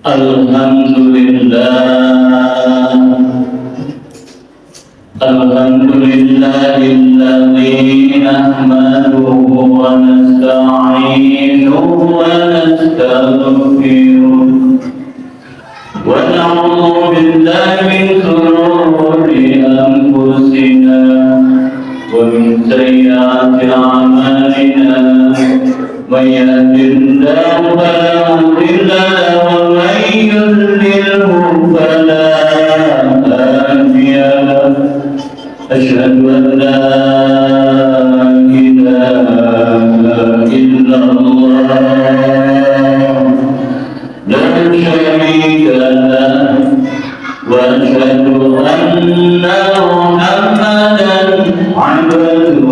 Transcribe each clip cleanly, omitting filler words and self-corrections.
Alhamdulillahilladzi nahmaduhu wa nasta'inuhu wa nastaghfiruh wa na'udzu billahi min shururi anfusina wa min sayyiati a'malina may yahdihillahu fala mudilla lahu wa may yudlilhu fala hadiya lahu. أشهد أن لا إله إلا الله لا شريك له وأشهد أن محمدا عبده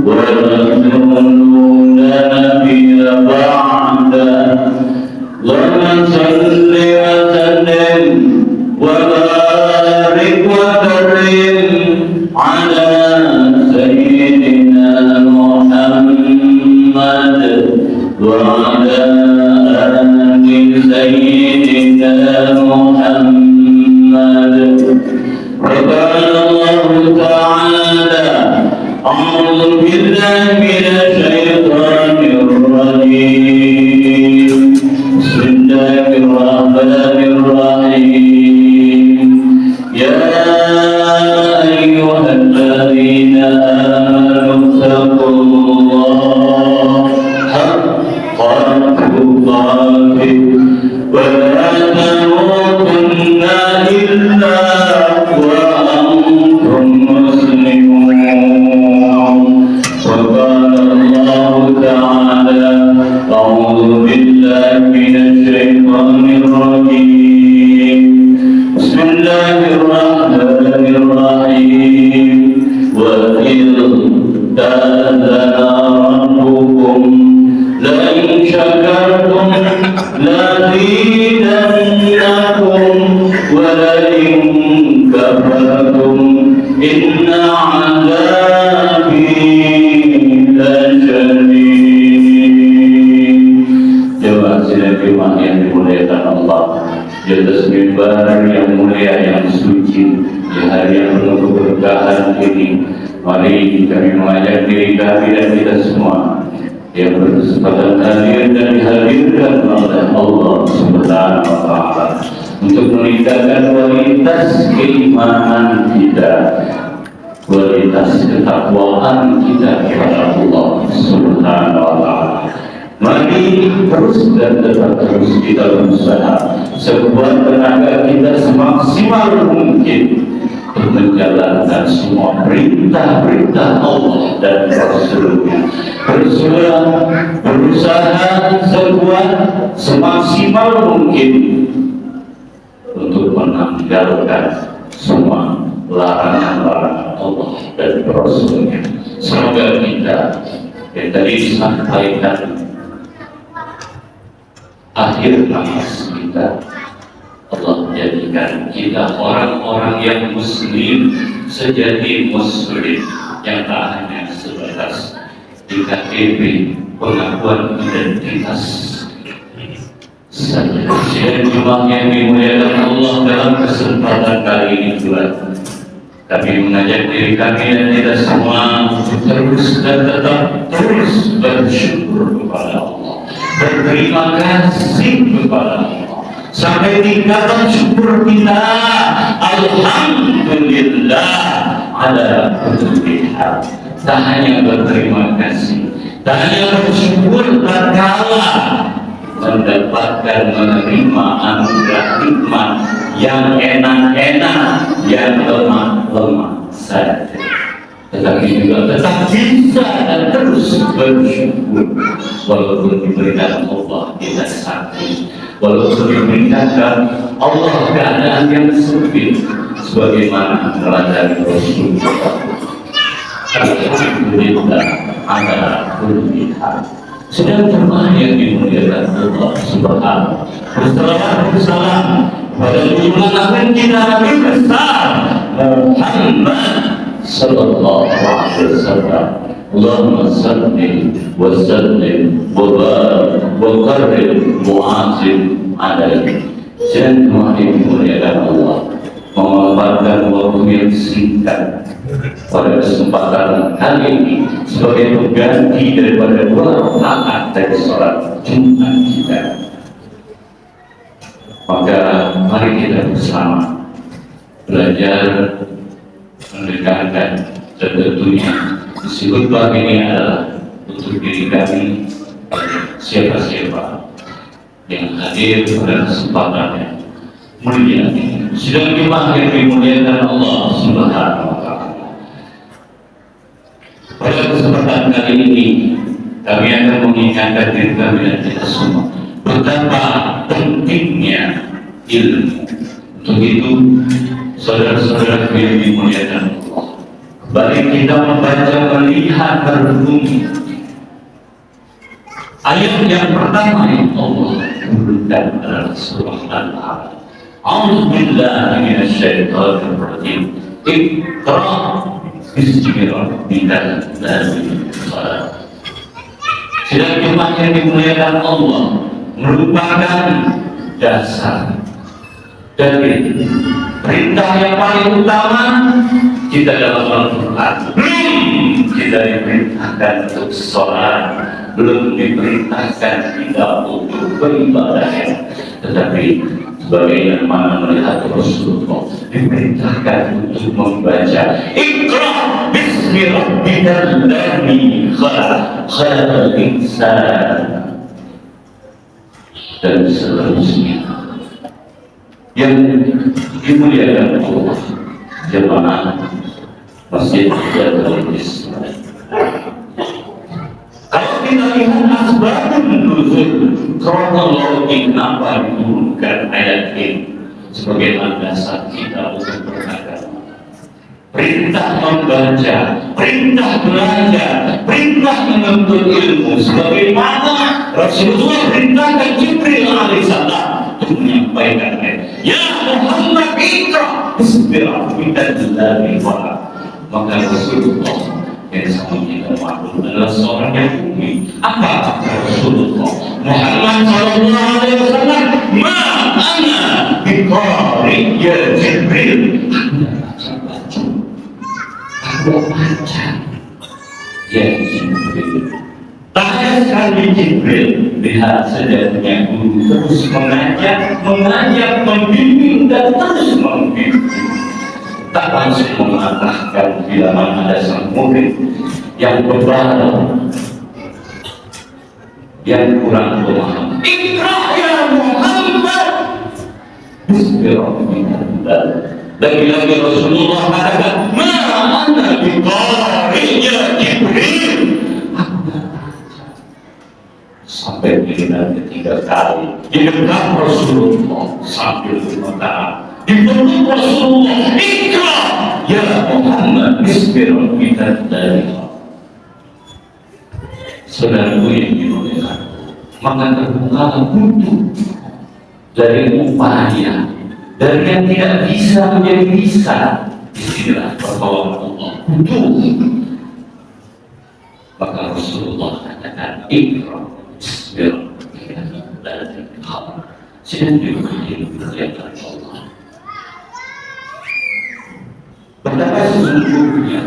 ورسوله لا نبي بعده اللهم صل وسلم وبارك وكرم على سيدنا محمد وعلى آل سيدنا محمد. وقال الله تعالى أعوذ بالله من الشيطان الرجيم بسم الله الرحمن الرحيم يا أيها الذين آمنوا اتقوا الله حق تقاته ولا تموتن إلا وأنتم مسلمون. وقال الله تعالى أعوذ بالله من الشيطان الرجيم بسم الله الرحمن الرحيم وإذ تأذن ربكم لئن شكرتم لأزيدنكم ولئن كفرتم إن عذابي لشديد. Jemaah sidang Jumat yang dimuliakan Allah, di atas mimbar yang mulia yang suci, di hari yang penuh keberkahan ini, mari kami mengajak diri kami dan kita semua yang berkesempatan hadir dan dihadirkan oleh Allah Subhanahu wa Ta'ala untuk meningkatkan kualitas keimanan kita, kualitas ketakwaan kita kepada Allah Subhanahu wa Ta'ala. Mari terus dan tetap terus kita berusaha sekuat tenaga kita semaksimal mungkin untuk menjalankan semua perintah-perintah Allah dan Rasulnya. Berusaha sekuat semaksimal mungkin untuk menanggalkan semua larangan-larangan Allah dan Rasulnya. Semoga kita yang tadi disampaikan akhir nafas kita, Allah jadikan kita orang-orang yang muslim sejati muslim, yang tak hanya sebatas di KTP pengakuan identitas saja. Sidang Jumat yang dimuliakan Allah, dalam kesempatan kali ini juga kami mengajak diri kami dan kita semua terus dan tetap terus bersyukur kepada Allah, berterima kasih kepada Allah sampai tingkatan syukur kita alhamdulillah ala kulli hal. Tak hanya berterima kasih, tak hanya bersyukur tatkala mendapatkan menerima anugerah nikmat yang enak-enak, yang lemah-lemah saja, tetapi juga tetap bisa dan terus bersyukur walaupun diberikan Allah kita sakit, walaupun diberikan Allah keadaan yang sempit, sebagaimana teladan Rasulullah. Alhamdulillah ala kulli hal. Sedang jemaah yang dimuliakan Allah Subhanahu Bersalam pada junjungan agung kita Nabi besar Muhammad Sallallahu Alaihi Wasallam. Allahumma salli wa sallim wa barik wa karim mu'azim alaihi. Dan dimuliakan Allah memanfaatkan waktu yang singkat pada kesempatan kali ini sebagai pengganti daripada 2 rakaat dari sholat Jumat kita. Maka mari kita bersama belajar mendekatkan, dan tentunya isi khutbah ini adalah untuk diri kami, siapa-siapa yang hadir pada kesempatan yang mulia ini. Sidang Jumat yang dimuliakan Allah Subhanahu wa Ta'ala. Pada kesempatan kali ini kami akan mengingatkan diri kami dan kita semua betapa pentingnya ilmu. Untuk itu, saudara-saudara yang dimuliakan Allah, mari kita membaca, melihat, merenungi ayat yang pertama yang Allah turunkan adalah surah Al-Alaq. A'udzu billahi minasyaitonir rajim. Iqra bismi rabbikal ladzi khalaq. Sidang Jumat yang dimuliakan Allah merupakan dasar dari perintah yang paling utama kita dalam Al-Quran. Kita diperintahkan untuk sholat, belum diperintahkan kita untuk beribadah, tetapi sebagaimana melihat Rasulullah diperintahkan untuk membaca Iqra bismi rabbikal ladzi khalaq, khalaqal insana, dan seterusnya. Yang dimuliakan Allah, jemaah Masjid Jabal Islam. Kalau kita lihat asbabun nuzul, kronologi kenapa diturunkan ayat ini sebagai landasan kita untuk beragama. Perintah membaca, perintah belajar, perintah menuntut ilmu, sebagaimana Rasulullah perintahkan Jibril alaihissalam untuk menyampaikan ya Muhammad Iqra bismi rabbikal ladzi khalaq. Maka Rasulullah yang sama kita maklum adalah seorang yang umi. Apa Rasulullah Muhammad sallallahu alaihi wasallam? Ma ana biqari ya Jibril. Aku baca ya Jibril. Tanya sekali Jibril, lihat sejatinya guru terus mengajak, membimbing dan terus membimbing. Tak langsung mengatakan bila mana ada sang murid yang bebal, yang kurang paham. Iqra ya Muhammad bismi rabbikal ladzi. Lagi-lagi Rasulullah katakan, ma ana biqari ya Jibril. Sampai dengan ketiga kali di dekat Rasulullah sambil berkata, dipeluk Rasulullah, Iqra ya Muhammad bismi rabbikal ladzi khalaq. Saudaraku yang dimuliakan, maka terbuka pintu dari upaya, dari yang tidak bisa menjadi bisa. Disinilah pertolongan Allah butuh. Maka Rasulullah katakan Iqra bismi rabbikal ladzi khalaq. Sedang dimuliakan Allah. Betapa sesungguhnya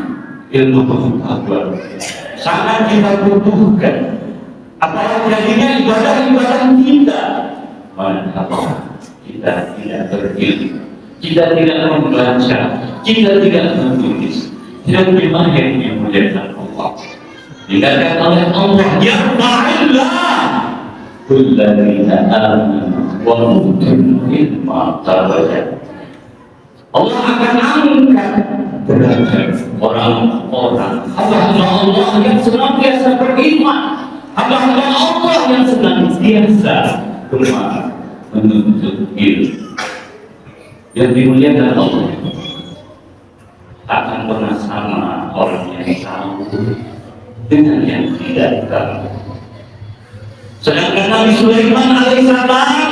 ilmu pengetahuan sangat kita butuhkan. Apalagi jadinya ibadah-ibadah kita. Manakala kita tidak berilmu, kita tidak membaca, kita tidak menulis, tidak beriman yang dimuliakan Allah. Dikatakan oleh Allah, ya Ta'ala kulladzina amanu wa utul ilma darajat. Allah akan angkat derajat orang-orang hamba-hamba Allah yang senantiasa beriman, hamba-hamba Allah yang senantiasa menuntut ilmu. Yang dimuliakan Allah akan pernah sama orang yang tahu dengan yang tidak tahu. Sedangkan Nabi Sulaiman alaihissalam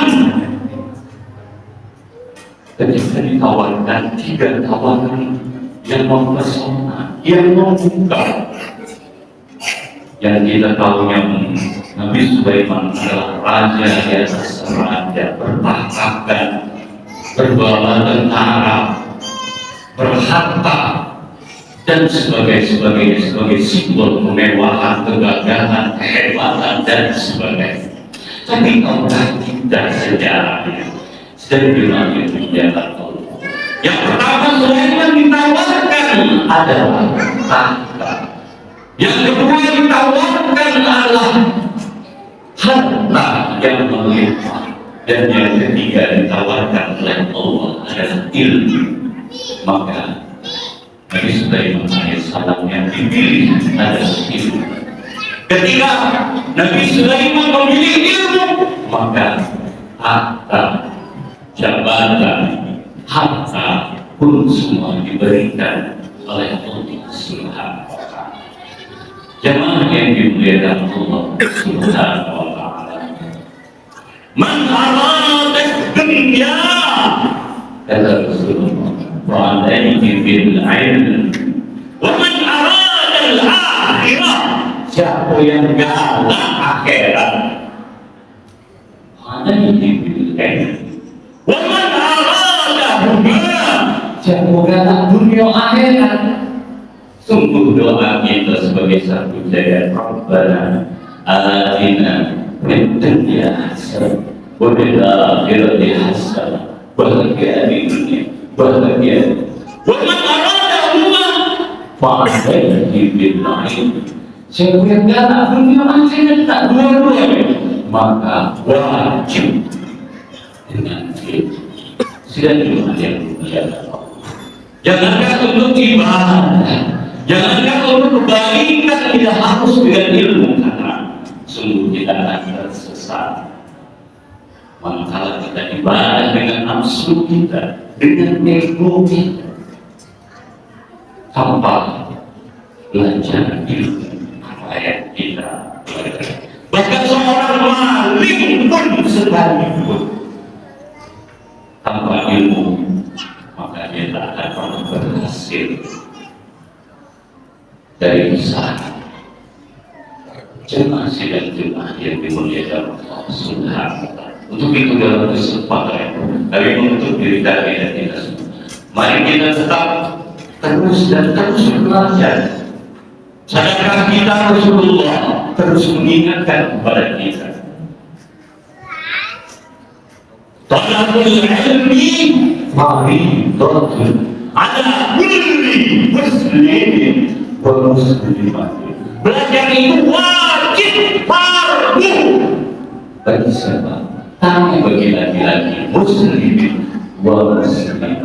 ketika ditawarkan 3 tawaran yang mempesona, yang membuka, yang kita tahunya Nabi Sulaiman adalah raja di atas raja, berpangkat, berbawa tentara, berharta, dan sebagainya sebagai simbol kemewahan, kegagahan, kehebatan, dan sebagainya. Tapi Allah tidak sejarahnya sedang dimaksudkan Allah. Yang pertama Sulaiman ditawarkan adalah tahta. Yang kedua ditawarkan adalah harta yang melimpah. Dan yang ketiga ditawarkan oleh Allah adalah ilmu. Maka Nabi Sulaiman alaihissalam yang dipilih adalah ilmu. Ketika Nabi Sulaiman memilih ilmu, maka harta, jabatan, harta pun semua diberikan oleh Allah Subhanahu wa Ta'ala. Jamaah yang dimuliakan Allah Subhanahu wa Ta'ala. Man arada dunya, kata Rasulullah, wa alayhi bil ilm, wa man arada al akhirah, siapa yang galak akhirat, alayhi bil ilm, wa man arada dunya, siapa galak dunia akhirat. Sungguh doa kita sebagai satu jaya, Rabbana atina fid dunya hasanah wa fil akhirati hasanah, bahagia di dunia, bahagia. Wa man arada umma fa alayhi bil ilm, siapa yang galak dunia akhirat tak dua-duanya, maka wajib dengan ilmu. Sidang yang mulia, jangankan untuk ibadah, jangankan untuk kebaikan, tidak harus dengan ilmu, karena sungguh kita akan tersesat manakala kita ibadah dengan nafsu kita, dengan ego kita, tanpa belajar ilmu yang kita belajar. Bahkan seorang maling pun sekalipun tanpa ilmu, maka dia tak akan pernah berhasil dari usaha. Jemaah sidang jemaah yang dimuliakan Allah Subhanahu wa Ta'ala. Untuk itu dalam kesempatan kami menuntut diri kami dan kita semua, mari kita tetap terus dan terus belajar. Sadarkah kita Rasulullah terus mengingatkan kepada kita, talabul ilmi fardhatun ala kulli muslimin wa muslimatin. Belajar itu wajib, fardu bagi siapa? Tanya bagi laki-laki muslimin wa muslimat,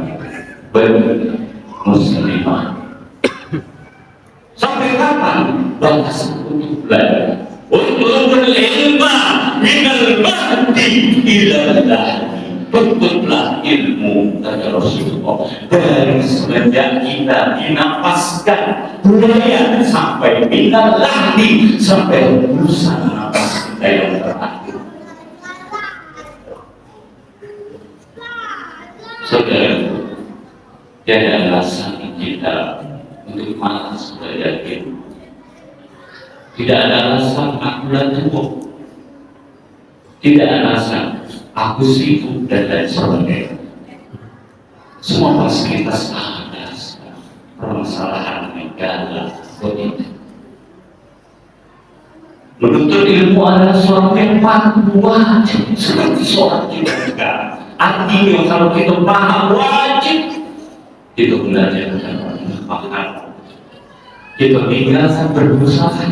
bagi muslimah. Sampai kapan batas untuk belajar? Untuk ilmu minal mahdi ila lahdi. Tuntutlah ilmu, kata Rasulullah, dari semenjak kita dinapaskan buaya sampai minal lahdi, sampai hembusan napas kita yang terakhir. Saudara, tiada alasan kita untuk malas belajar ilmu. Tidak ada alasan aku tua, tidak ada alasan aku sibuk dan lain sebagainya. Semua fasilitas ada, permasalahan negara begitu. Menuntut ilmu adalah suatu yang paling wajib, seperti sholat kita sekarang. Artinya kalau kita paham wajib, kita belajar dengan paham. Kita tinggalkan berusaha.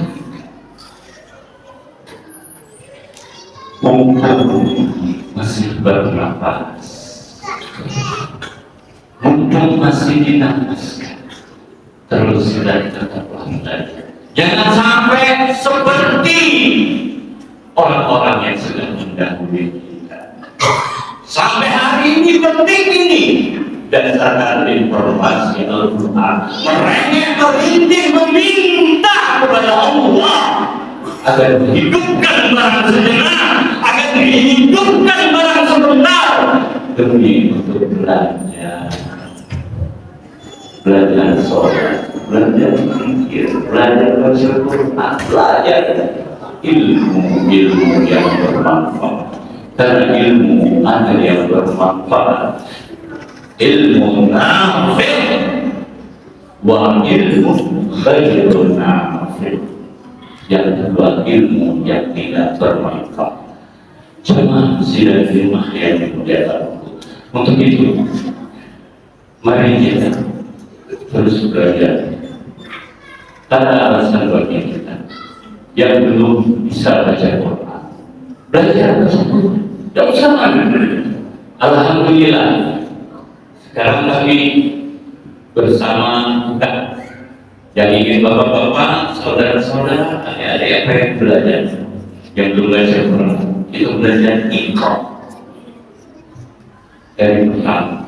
Mumpung masih bernapas, mumpung masih dinapaskan, terus dan tetaplah belajar. Jangan sampai seperti orang-orang yang sudah mendahului kita. Sampai hari ini penting ini dasarkan informasi Al-Quran, mereka merintih meminta kepada Allah agar dihidupkan barang sejenak, agar dihidupkan barang sebentar demi untuk belajar sholat, belajar berzikir, belajar baca Quran, belajar ilmu yang bermanfaat. Karena ilmu ada yang bermanfaat, ilmu nafi' wa ilmu ghairun nafi'. Yang kedua, ilmu yang tidak bermanfaat. Cuma sidang ilmu yang dimuliakan. Untuk itu, mari kita terus belajar. Tak ada alasan bagi kita yang belum bisa baca Quran, belajar baca Quran. Tidak usah mana. Alhamdulillah, sekarang kami bersama yang ingin bapak-bapak, saudara-saudara, adik-adik yang pengen belajar, yang belum baca Quran, itu belajar Iqra dari pertama.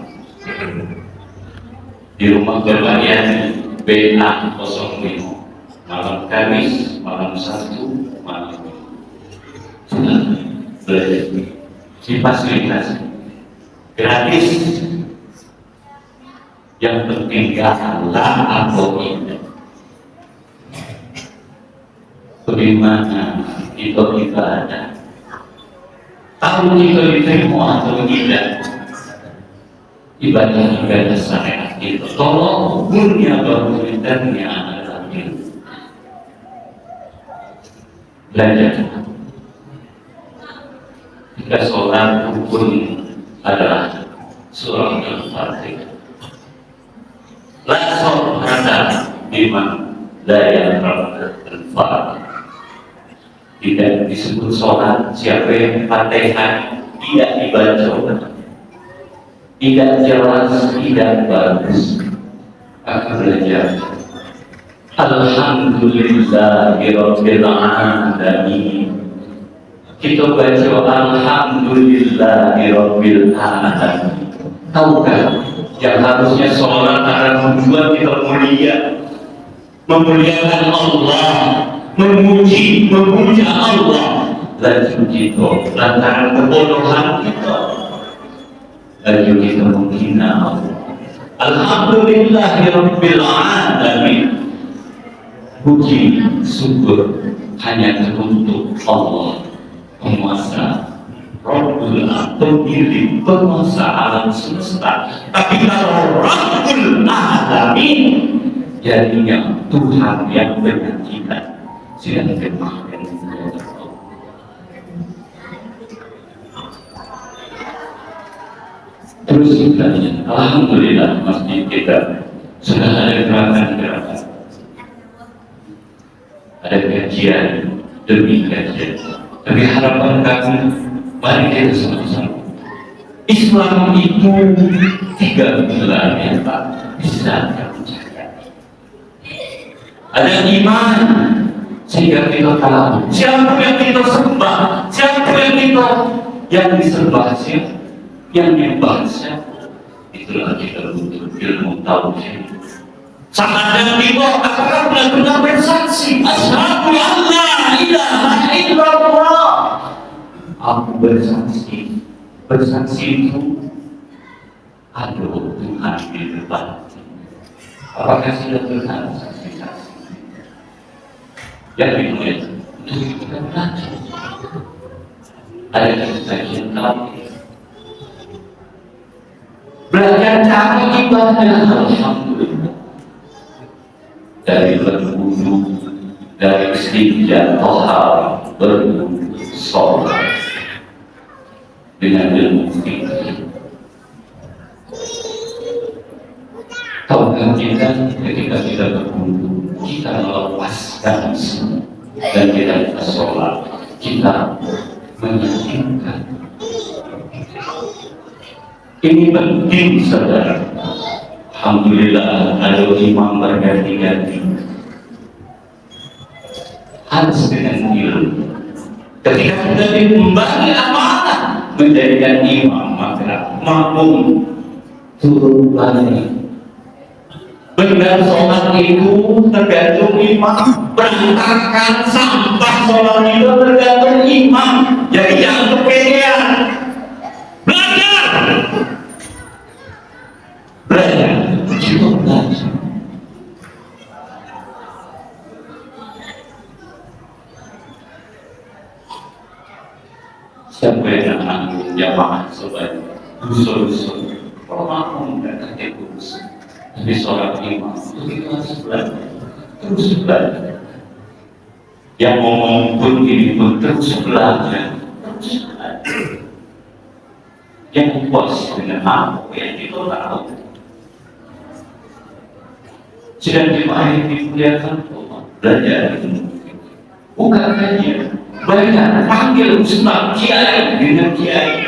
Di rumah Bapak Yani BA05, malam Kamis, malam Sabtu, malam Jumat belajar difasilitasi gratis. Yang penting Allah atau tidak. Bagaimana itu ibadah? Tahu kita diterima atau tidak? Ibadah syariat itu tolong ukurnya bahwa ibadatnya adalah ilmu. Belajar. Jika sholat rukun adalah surah Al-Fatihah. La sholat biman la yaqra'u al-Fatihah. Tidak disebut sholat siapa yang Fatihah tidak dibaca, tidak jelas, tidak bagus. Akan belajar Alhamdulillahirabbil alamin. Kita baca Alhamdulillahirabbil alamin. Tahukah yang harusnya sholat adalah tujuan kita mulia, memuliakan Allah, memuji, memuja Allah. Laju kita lantaran kebodohan kita, laju kita menghina Allah. Alhamdulillahirabbil alamin. Puji syukur hanya untuk Allah, penguasa, Rabbul Pemilik, penguasa alam semesta. Tapi kalau Rabbul Alamin, jadinya Tuhan yang menyaksikan. Silakan kemarin. Terus kita, alhamdulillah masjid kita sudah ada gerakan-gerakan, ada kajian demi kajian. Tapi harapan kami, mari kita sama-sama. Islam itu 3 pilar yang tak bisa dipercaya. Ada iman, sehingga kita tahu siapa yang kita sembah, siapa yang disembah, siapa yang menyembah siapa. Itulah kita butuh ilmu tauhid. Syahadat kita akan benar-benar bersaksi, asyhadu an la ilaha illallah. Aku bersaksi. Bersaksi itu ada Tuhan di depan. Apakah sudah Tuhan saksi-saksi? Yang dimulai untuk kita belajar. Ada kajian tauhid. Belajar cara ibadah, alhamdulillah. Dari berwudu, dari istinja, tohar, berwudu, sholat dengan ilmu fikih. Tahukah kita ketika kita berwudu, kita melepaskan semua, dan kita sholat, kita meyakinkan. Ini penting, saudara. Alhamdulillah ada imam berganti-ganti. Harus dengan ilmu. Ketika kita dikembali amanah menjadikan imam, maka makmum turun balik. Benar sholat itu tergantung imam. Berangkatkan sampah sholat itu tergantung imam. Jadi jangan kepedean. Belajar. lagi usul-usul. Kalau makmum nggak terus, tapi sholat imam itu harus belajar, terus belajar. Yang ngomong pun ini pun terus belajar, terus belajar. Yang puas dengan apa yang kita tahu. Sedang jemaah yang dimuliakan Allah belajar itu bukan hanya banyak panggil ustaz kiai dengan kiai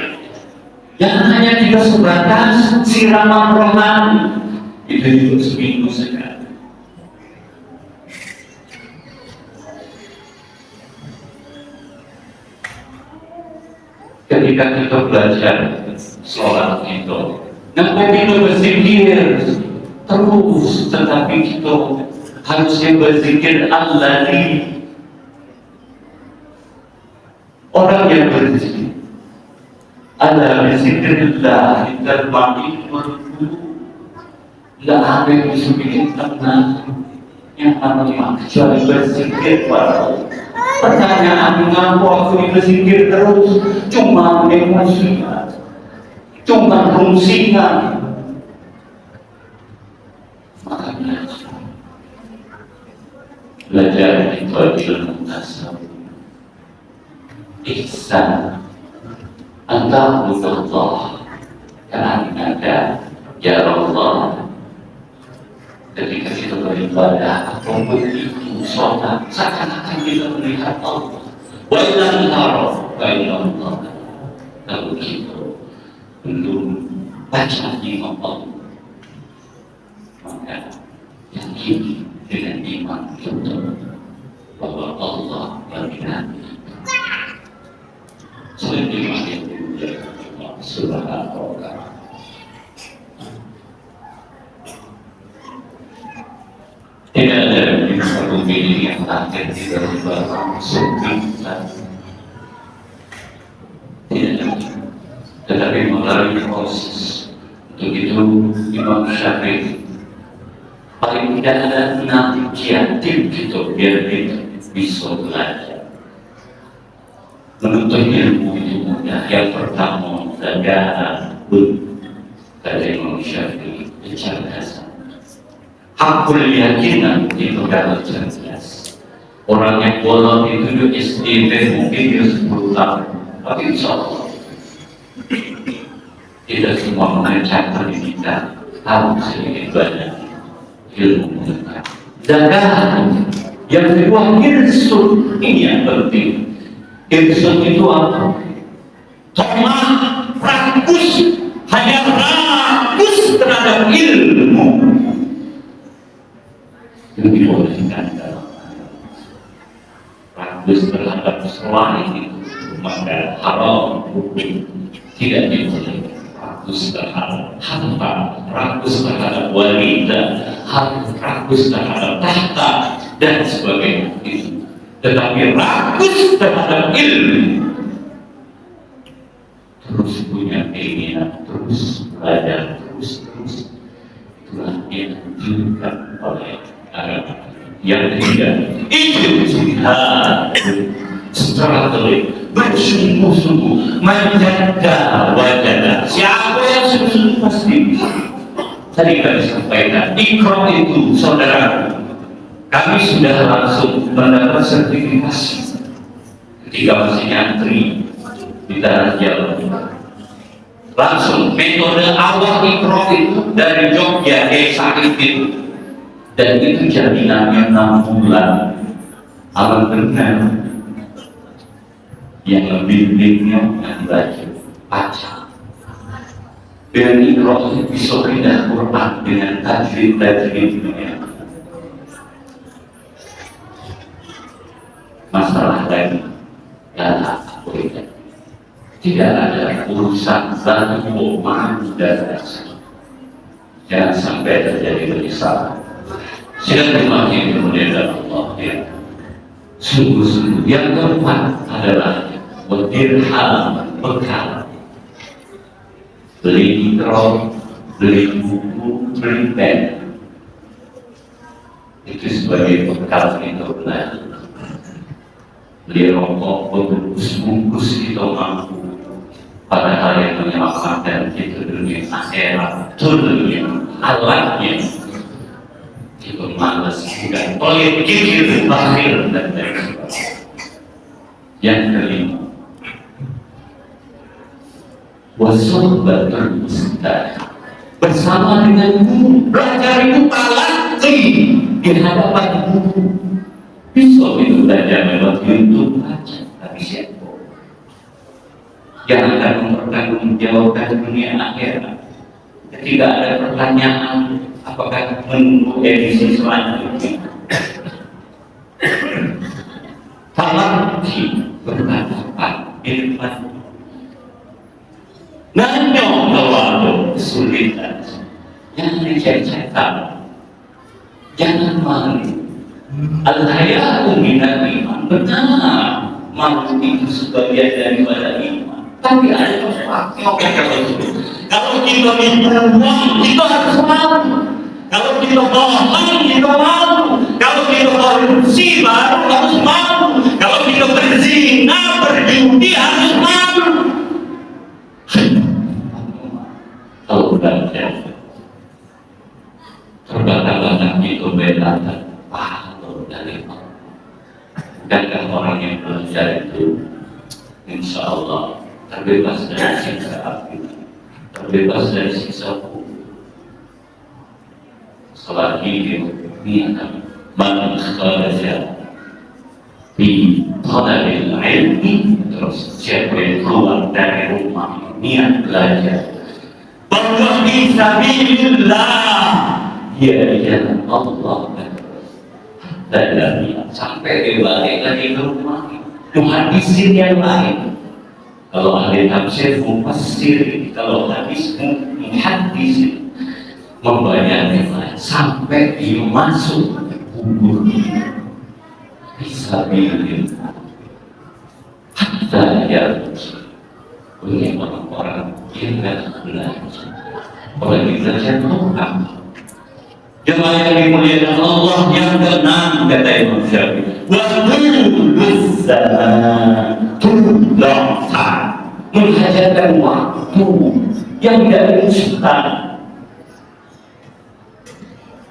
yang hanya kita sebatas siraman rohani itu juga seminggu sekali. Ketika kita belajar sholat itu, nampak kita berzikir terus, tetapi kita harusnya berzikir Alladzi. Orang yang berzikir ala bizikrillah tatma'innul qulub. Tidak ada yang bisa bikin tenang yang namanya kecuali berzikir pada Allah. Pertanyaan mengapa aku berzikir terus? Cuma emosinya, cuma rungsingan. Maka belajar itu ilmu tasawuf. Ihsan antara Allah karena ada ya Allah. Ketika kita beribadah atau begitu sholat, seakan-akan kita melihat Allah. Wa inna Allah, wa inna Allah. Kalau kita belum baca imam Allah, maka yakini dengan iman kita bahwa Allah berfirman. Selain iman yang dimuliakan Allah Subhanahu wa Ta'ala. Tidak ada di satu bumi yang akhir tidak berlangsung sempurna. Tidak ada. Tetapi melalui proses untuk itu Imam Syafi'i paling tidak ada 6 kiatim gitu biar kita bisa belajar. Menuntut ilmu itu mudah. Yang pertama negara pun dari Imam Syafi'i kecerdasan. Hakul yakinan itu dalam cerdas. Orang yang bolong itu SD mungkin dia 10 tahun, tapi insya Allah tidak semua mengajar pendidikan harus sedikit banyak ilmu mereka. Jaga yang kedua irsun, ini yang penting. Irsun itu apa? Tomah rakus, hanya rakus terhadap ilmu yang dibolehkan dalam rakus terhadap selain itu maka haram hukum tidak dibolehkan. Rakus terhadap harta, rakus terhadap wanita, rakus terhadap tahta dan sebagainya itu. Tetapi rakus terhadap ilmu, terus punya keinginan, terus belajar, terus itulah yang ditunjukkan oleh yang ketiga itu jihad secara telik bersungguh-sungguh menjaga wajah. Siapa yang sungguh-sungguh pasti tadi kami sampaikan ikram itu saudara kami sudah langsung mendapat sertifikasi ketika masih nyantri di tanah Jawa. Langsung metode awal ikram itu dari Jogja Desa itu. Dan itu jaminannya 6 bulan. Alam benar yang lebih baiknya yang baca. Dan ikhraq bisa pindah Quran dengan tajwid-tajwidnya. Masalah lain yang boleh. Tidak ada urusan batu malu dan rasa. Jangan sampai terjadi penyesalan. Sedang dimakai kemudian Allah ya. Sungguh-sungguh yang keempat adalah berdirham bekal. Beli ikram, beli buku, beli pen. Itu sebagai bekal kita belajar. Beli rokok, bungkus kita mampu. Padahal yang menyelamatkan itu dunia akhirat, itu dunia alatnya. Itu malas, bukan pelit, kikir, bakhil, dan lain sebagainya. Yang kelima, wasohbatul ustaz, bersama dengan guru, belajar itu talaqi di hadapan guru. Bisa itu belajar lewat YouTube aja, tapi siapa yang akan mempertanggungjawabkan dunia akhirat ketika ada pertanyaan apakah menunggu edisi selanjutnya. Talaqi berhadapan di depan, nanya kalau ada kesulitan, jangan dicek-cekan, jangan malu. Al-haya'u minal iman, benar malu itu sebagian daripada iman, tapi ada tempatnya. Kalau kita minta uang, kita harus malu. Kalau kita bohong, kita malu. Kalau kita korupsi, baru harus malu. Kalau kita berzina, berjudi, harus malu. Kalau belajar, terbatas itu belajar pahala dari Allah. Dan orang yang belajar itu, insya Allah terbebas dari siksa api, terbebas dari siksa kubur. Selagi dia man kharaja di talabil ilmi, terus siapa yang keluar dari rumah niat belajar bahwa fisabilillah, dia di jalan Allah, dan sampai dibalik lagi ke rumah muhadisin yang lain. Kalau ahli tafsir mufassir, kalau hadis muhadis, membayangkan sampai dia masuk kubur fisabilillah. Hatta ya punya orang-orang yang tidak belajar, orang yang belajar Tuhan. Jemaah yang dimuliakan Allah yang keenam, kata Imam Syafi'i, wa tulus zaman tulasa, menghajatkan waktu yang dari instan.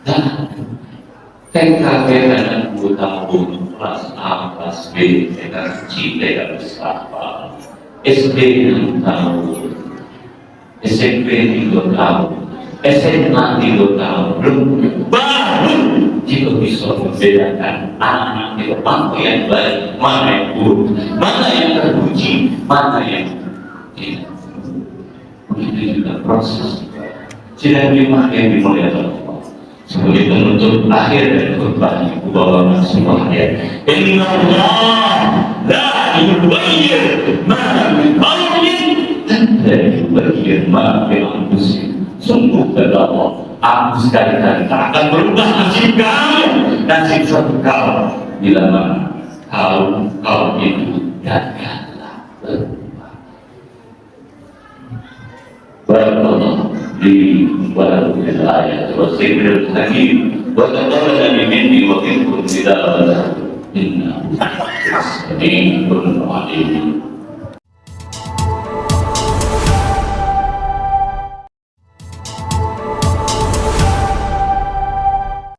Dan TKP dan 2 tahun, kelas A, kelas B, kelas C, kelas apa, SD 6 tahun, SMP 3 tahun, SMA 3 tahun, belum baru kita bisa membedakan anak-anak itu mana yang baik, mana yang buruk, mana yang terpuji, mana yang tidak. Begitu juga proses. Sidang 5 yang dimuliakan Allah. Sebagai penutup akhir dari khutbah ini, bahwa sebuah ayat, Inna Allah la yubayyin ma min qawlin hatta yubayyin ma min anfusihim. Sungguh kata Allah, aku sekali-kali tak akan berubah nasib kamu, nasib suatu kaum, bila mana kaum itu gagallah berubah. Barakallah li wa lakum fil ayati wa dzikril hakim wa taqabbal minni wa minkum ila inna sami'un alim.